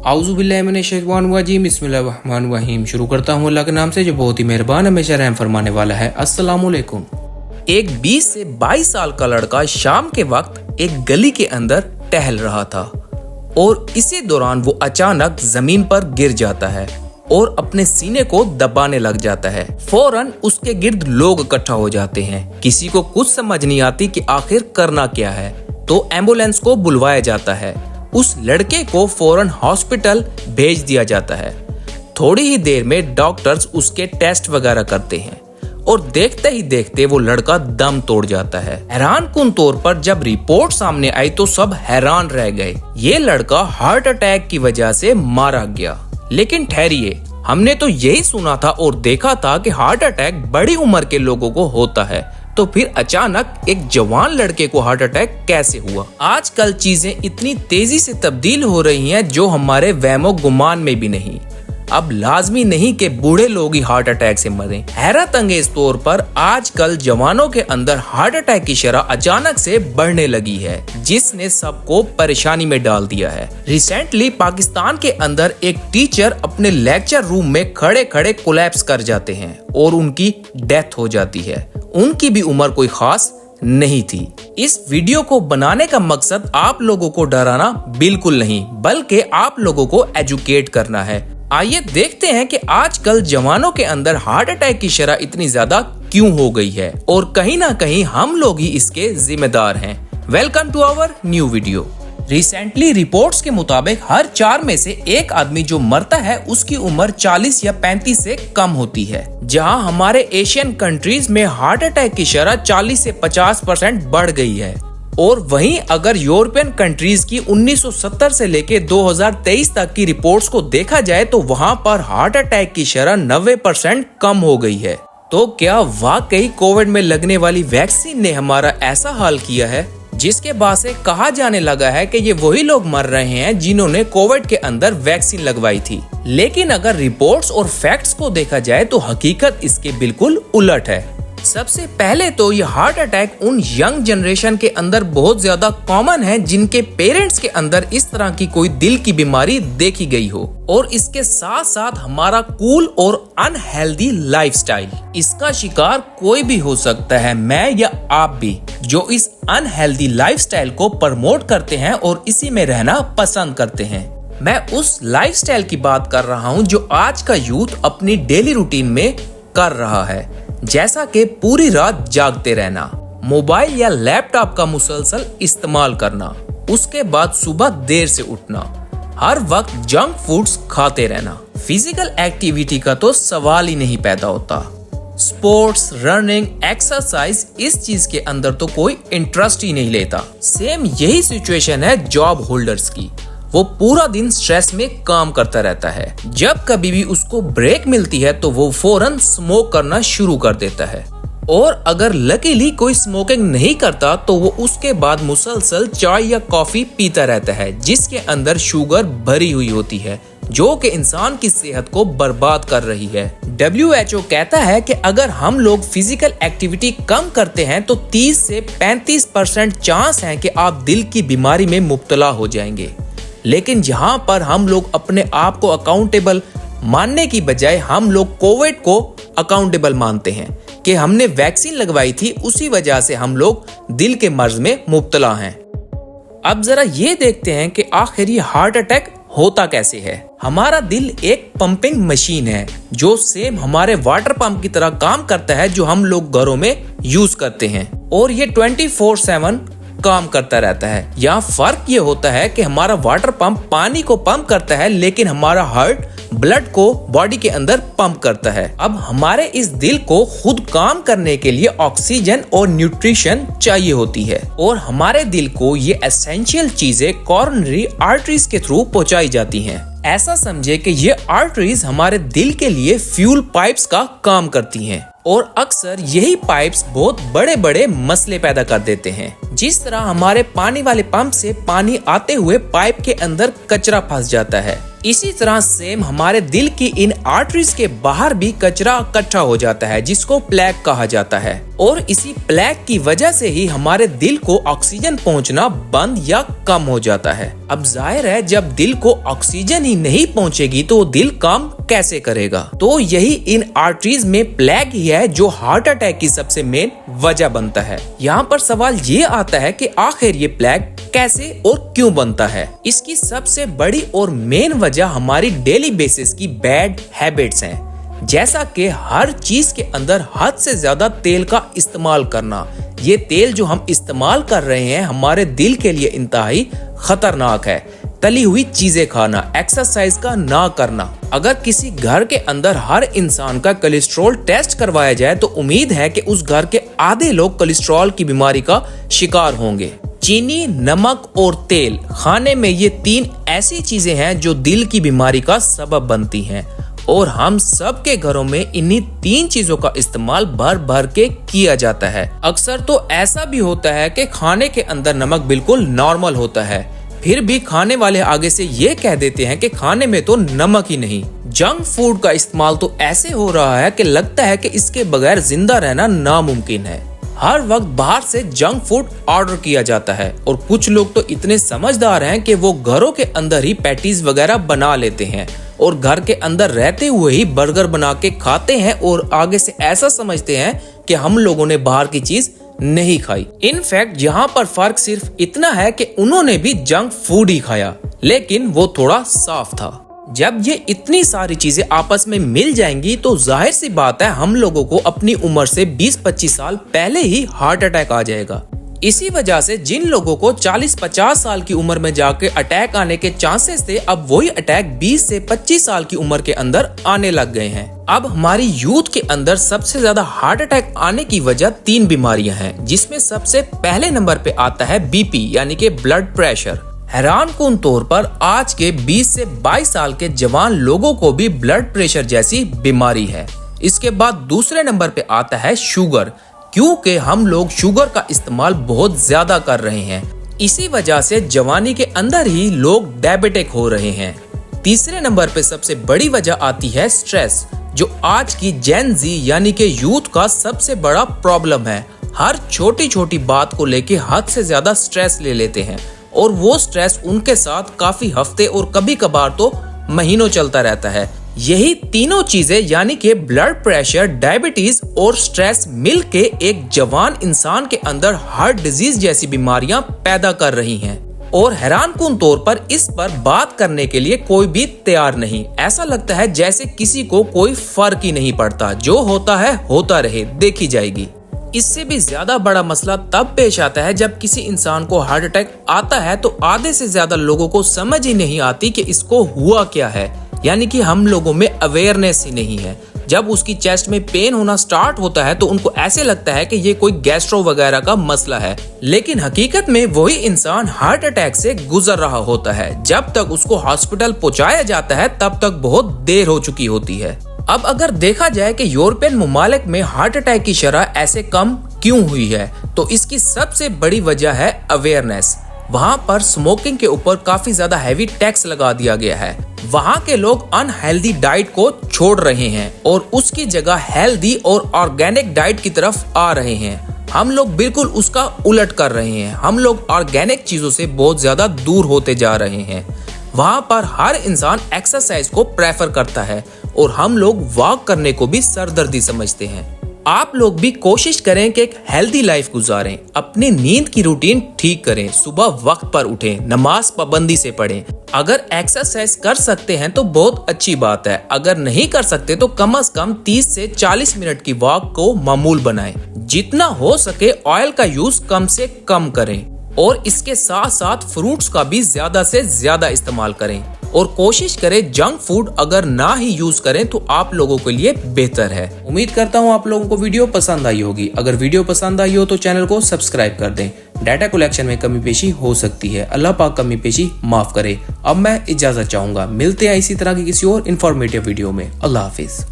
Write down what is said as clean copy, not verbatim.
आऊज़ुबिल्लाहिमिनश्शैतानिर्रजीम बिस्मिल्लाहिर्रहमानिर्रहीम। शुरू करता हूँ अल्लाह के नाम से जो बहुत ही मेहरबान हमेशा रहम फरमाने वाला है। अस्सलामुअलैकुम। एक 20 से 22 साल का लड़का शाम के वक्त एक गली के अंदर टहल रहा था और इसी दौरान वो अचानक जमीन पर गिर जाता है और अपने सीने को दबाने लग जाता है। फौरन उसके गिर्द लोग इकट्ठा हो जाते हैं। किसी को कुछ समझ नहीं आती कि आखिर करना क्या है, तो एम्बुलेंस को बुलवाया जाता है। उस लड़के को फौरन हॉस्पिटल भेज दिया जाता है। थोड़ी ही देर में डॉक्टर्स उसके टेस्ट वगैरह करते हैं और देखते ही देखते वो लड़का दम तोड़ जाता है। हैरानकुन तौर पर जब रिपोर्ट सामने आई तो सब हैरान रह गए। ये लड़का हार्ट अटैक की वजह से मारा गया। लेकिन ठहरिए, हमने तो यही सुना था और देखा था कि हार्ट अटैक बड़ी उम्र के लोगों को होता है, तो फिर अचानक एक जवान लड़के को हार्ट अटैक कैसे हुआ? आजकल चीजें इतनी तेजी से तब्दील हो रही हैं जो हमारे वहमो गुमान में भी नहीं। अब लाजमी नहीं कि बूढ़े लोग ही हार्ट अटैक से मरें। हैरत अंगेज तौर पर आजकल जवानों के अंदर हार्ट अटैक की शरह अचानक से बढ़ने लगी है, जिसने सबको परेशानी में डाल दिया है। रिसेंटली पाकिस्तान के अंदर एक टीचर अपने लेक्चर रूम में खड़े खड़े कोलैप्स कर जाते हैं और उनकी डेथ हो जाती है। उनकी भी उम्र कोई खास नहीं थी। इस वीडियो को बनाने का मकसद आप लोगों को डराना बिल्कुल नहीं, बल्कि आप लोगों को एजुकेट करना है। आइए देखते हैं कि आजकल जवानों के अंदर हार्ट अटैक की शरह इतनी ज्यादा क्यों हो गई है और कहीं ना कहीं हम लोग ही इसके जिम्मेदार हैं। Welcome to our new video. Recently reports के मुताबिक हर 4 में से एक आदमी जो मरता है उसकी उम्र 40 या 35 से कम होती है। जहां हमारे एशियन कंट्रीज में हार्ट अटैक की शरह 40 से 50% बढ़ गई है, और वहीं अगर यूरोपियन कंट्रीज की 1970 से लेके 2023 तक की रिपोर्ट्स को देखा जाए तो वहां पर हार्ट अटैक की शरह 90% कम हो गई है। तो क्या वाकई कोविड में लगने वाली वैक्सीन ने हमारा ऐसा हाल किया है, जिसके बाद से कहा जाने लगा है कि ये वही लोग मर रहे हैं जिन्होंने कोविड के अंदर वैक्सीन लगवाई थी। लेकिन अगर रिपोर्ट्स और फैक्ट्स को देखा जाए तो हकीकत इसके बिल्कुल उलट है। सबसे पहले तो ये हार्ट अटैक उन यंग जनरेशन के अंदर बहुत ज्यादा कॉमन है जिनके पेरेंट्स के अंदर इस तरह की कोई दिल की बीमारी देखी गई हो, और इसके साथ साथ हमारा कूल और अनहेल्दी लाइफस्टाइल। इसका शिकार कोई भी हो सकता है, मैं या आप भी, जो इस अनहेल्दी लाइफस्टाइल को प्रमोट करते हैं और इसी में रहना पसंद करते हैं। मैं उस लाइफस्टाइल की बात कर रहा हूँ जो आज का यूथ अपनी डेली रूटीन में कर रहा है, जैसा कि पूरी रात जागते रहना, मोबाइल या लैपटॉप का मुसलसल इस्तेमाल करना, उसके बाद सुबह देर से उठना, हर वक्त जंक फूड्स खाते रहना। फिजिकल एक्टिविटी का तो सवाल ही नहीं पैदा होता। स्पोर्ट्स, रनिंग, एक्सरसाइज, इस चीज के अंदर तो कोई इंटरेस्ट ही नहीं लेता। सेम यही सिचुएशन है जॉब होल्डर्स की। वो पूरा दिन स्ट्रेस में काम करता रहता है। जब कभी भी उसको ब्रेक मिलती है तो वो फौरन स्मोक करना शुरू कर देता है, और अगर लकीली कोई स्मोकिंग नहीं करता तो वो उसके बाद मुसलसल चाय या कॉफी पीता रहता है, जिसके अंदर शुगर भरी हुई होती है, जो कि इंसान की सेहत को बर्बाद कर रही है। WHO कहता है कि अगर हम लोग फिजिकल एक्टिविटी कम करते हैं तो 30 से 35% चांस है कि आप दिल की बीमारी में मुब्तला हो जाएंगे। लेकिन जहां पर हम लोग अपने आप को अकाउंटेबल मानने की बजाय हम लोग कोविड को अकाउंटेबल मानते हैं कि हमने वैक्सीन लगवाई थी, उसी वजह से हम लोग दिल के मर्ज में मुब्तला हैं। अब जरा ये देखते हैं कि आखिर ये हार्ट अटैक होता कैसे है। हमारा दिल एक पंपिंग मशीन है जो सेम हमारे वाटर पंप की तरह काम करता है, जो हम लोग घरों में यूज करते हैं, और ये 24/7 काम करता रहता है। यहाँ फर्क ये होता है कि हमारा वाटर पंप पानी को पंप करता है, लेकिन हमारा हार्ट ब्लड को बॉडी के अंदर पंप करता है। अब हमारे इस दिल को खुद काम करने के लिए ऑक्सीजन और न्यूट्रिशन चाहिए होती है, और हमारे दिल को ये एसेंशियल चीजें कोरोनरी आर्टरीज के थ्रू पहुंचाई जाती हैं। ऐसा समझे कि ये आर्टरीज हमारे दिल के लिए फ्यूल पाइप्स का काम करती हैं, और अक्सर यही पाइप्स बहुत बड़े बड़े मसले पैदा कर देते हैं। जिस तरह हमारे पानी वाले पंप से पानी आते हुए पाइप के अंदर कचरा फंस जाता है, इसी तरह सेम हमारे दिल की इन आर्टरीज के बाहर भी कचरा इकट्ठा हो जाता है, जिसको प्लेक कहा जाता है। और इसी प्लेग की वजह से ही हमारे दिल को ऑक्सीजन पहुंचना बंद या कम हो जाता है। अब जाहिर है जब दिल को ऑक्सीजन ही नहीं पहुंचेगी तो दिल काम कैसे करेगा। तो यही इन आर्टरीज में प्लेग ही है जो हार्ट अटैक की सबसे मेन वजह बनता है। यहाँ पर सवाल ये आता है कि आखिर ये प्लेग कैसे और क्यों बनता है। इसकी सबसे बड़ी और मेन वजह हमारी डेली बेसिस की बैड हैबिट्स हैं, जैसा कि हर चीज के अंदर हद से ज्यादा तेल का इस्तेमाल करना। ये तेल जो हम इस्तेमाल कर रहे हैं हमारे दिल के लिए इंतहाई खतरनाक है। तली हुई चीजें खाना, एक्सरसाइज का ना करना। अगर किसी घर के अंदर हर इंसान का कोलेस्ट्रॉल टेस्ट करवाया जाए तो उम्मीद है कि उस घर के आधे लोग कोलेस्ट्रॉल की बीमारी का शिकार होंगे। चीनी, नमक और तेल खाने में ये 3 ऐसी चीजें हैं जो दिल की बीमारी का सबब बनती हैं और हम सब के घरों में इन्हीं 3 चीजों का इस्तेमाल भर भर के किया जाता है। अक्सर तो ऐसा भी होता है कि खाने के अंदर नमक बिल्कुल नॉर्मल होता है, फिर भी खाने वाले आगे से ये कह देते हैं कि खाने में तो नमक ही नहीं। जंक फूड का इस्तेमाल तो ऐसे हो रहा है कि लगता है कि इसके बगैर जिंदा रहना नामुमकिन है। हर वक्त बाहर से जंक फूड ऑर्डर किया जाता है और कुछ लोग तो इतने समझदार हैं कि वो घरों के अंदर ही पैटीज वगैरह बना लेते हैं और घर के अंदर रहते हुए ही बर्गर बना के खाते हैं और आगे से ऐसा समझते हैं कि हम लोगों ने बाहर की चीज नहीं खाई। इनफैक्ट यहाँ पर फर्क सिर्फ इतना है कि उन्होंने भी जंक फूड ही खाया, लेकिन वो थोड़ा साफ था। जब ये इतनी सारी चीजें आपस में मिल जाएंगी तो जाहिर सी बात है हम लोगों को अपनी उम्र से 20-25 साल पहले ही हार्ट अटैक आ जाएगा। इसी वजह से जिन लोगों को 40-50 साल की उम्र में जाके अटैक आने के चांसेस थे, अब वही अटैक 20 से 25 साल की उम्र के अंदर आने लग गए हैं। अब हमारी यूथ के अंदर सबसे ज्यादा हार्ट अटैक आने की वजह 3 बीमारियां हैं, जिसमें सबसे पहले नंबर पे आता है बीपी यानी कि ब्लड प्रेशर। हैरानकुन तौर पर आज के 20 से 22 साल के जवान लोगों को भी ब्लड प्रेशर जैसी बीमारी है। इसके बाद दूसरे नंबर पे आता है शुगर, क्योंकि हम लोग शुगर का इस्तेमाल बहुत ज्यादा कर रहे हैं। इसी वजह से जवानी के अंदर ही लोग डायबिटिक हो रहे हैं। तीसरे नंबर पे सबसे बड़ी वजह आती है स्ट्रेस, जो आज की जेन जी यानी कि यूथ का सबसे बड़ा प्रॉब्लम है। हर छोटी छोटी बात को लेके हद से ज्यादा स्ट्रेस ले लेते हैं और वो स्ट्रेस उनके साथ काफी हफ्ते और कभी कभार तो महीनों चलता रहता है। यही तीनों चीजें यानी कि ब्लड प्रेशर, डायबिटीज और स्ट्रेस मिलके एक जवान इंसान के अंदर हार्ट डिजीज जैसी बीमारियां पैदा कर रही हैं। और हैरानकुन तौर पर इस पर बात करने के लिए कोई भी तैयार नहीं। ऐसा लगता है जैसे किसी को कोई फर्क ही नहीं पड़ता, जो होता है होता रहे, देखी जाएगी। इससे भी ज्यादा बड़ा मसला तब पेश आता है जब किसी इंसान को हार्ट अटैक आता है तो आधे से ज्यादा लोगों को समझ ही नहीं आती कि इसको हुआ क्या है, यानी कि हम लोगों में अवेयरनेस ही नहीं है। जब उसकी चेस्ट में पेन होना स्टार्ट होता है तो उनको ऐसे लगता है कि ये कोई गैस्ट्रो वगैरह का मसला है, लेकिन हकीकत में वही इंसान हार्ट अटैक से गुजर रहा होता है। जब तक उसको हॉस्पिटल पहुंचाया जाता है तब तक बहुत देर हो चुकी होती है। अब अगर देखा जाए कि यूरोपियन ममालिक में हार्ट अटैक की शरह ऐसे कम क्यों हुई है, तो इसकी सबसे बड़ी वजह है अवेयरनेस। वहाँ पर स्मोकिंग के ऊपर काफी ज्यादा हैवी टैक्स लगा दिया गया है। वहाँ के लोग अनहेल्दी डाइट को छोड़ रहे हैं और उसकी जगह हेल्दी और ऑर्गेनिक डाइट की तरफ आ रहे हैं। हम लोग बिल्कुल उसका उलट कर रहे हैं। हम लोग ऑर्गेनिक चीजों से बहुत ज्यादा दूर होते जा रहे हैं। वहाँ पर हर इंसान एक्सरसाइज को प्रेफर करता है और हम लोग वॉक करने को भी सरदर्दी समझते हैं। आप लोग भी कोशिश करें कि एक हेल्दी लाइफ गुजारें, अपनी नींद की रूटीन ठीक करें, सुबह वक्त पर उठें, नमाज पाबंदी से पढ़ें। अगर एक्सरसाइज कर सकते हैं तो बहुत अच्छी बात है, अगर नहीं कर सकते तो कम से कम 30 से 40 मिनट की वॉक को मामूल बनाएं। जितना हो सके ऑयल का यूज कम से कम करें और इसके साथ साथ फ्रूट्स का भी ज्यादा से ज्यादा इस्तेमाल करें और कोशिश करें जंक फूड अगर ना ही यूज करें तो आप लोगों के लिए बेहतर है। उम्मीद करता हूँ आप लोगों को वीडियो पसंद आई होगी। अगर वीडियो पसंद आई हो तो चैनल को सब्सक्राइब कर दें। डाटा कलेक्शन में कमी पेशी हो सकती है, अल्लाह पाक कमी पेशी माफ करे। अब मैं इजाजत चाहूंगा, मिलते हैं इसी तरह की किसी और इन्फॉर्मेटिव वीडियो में। अल्लाह हाफिज।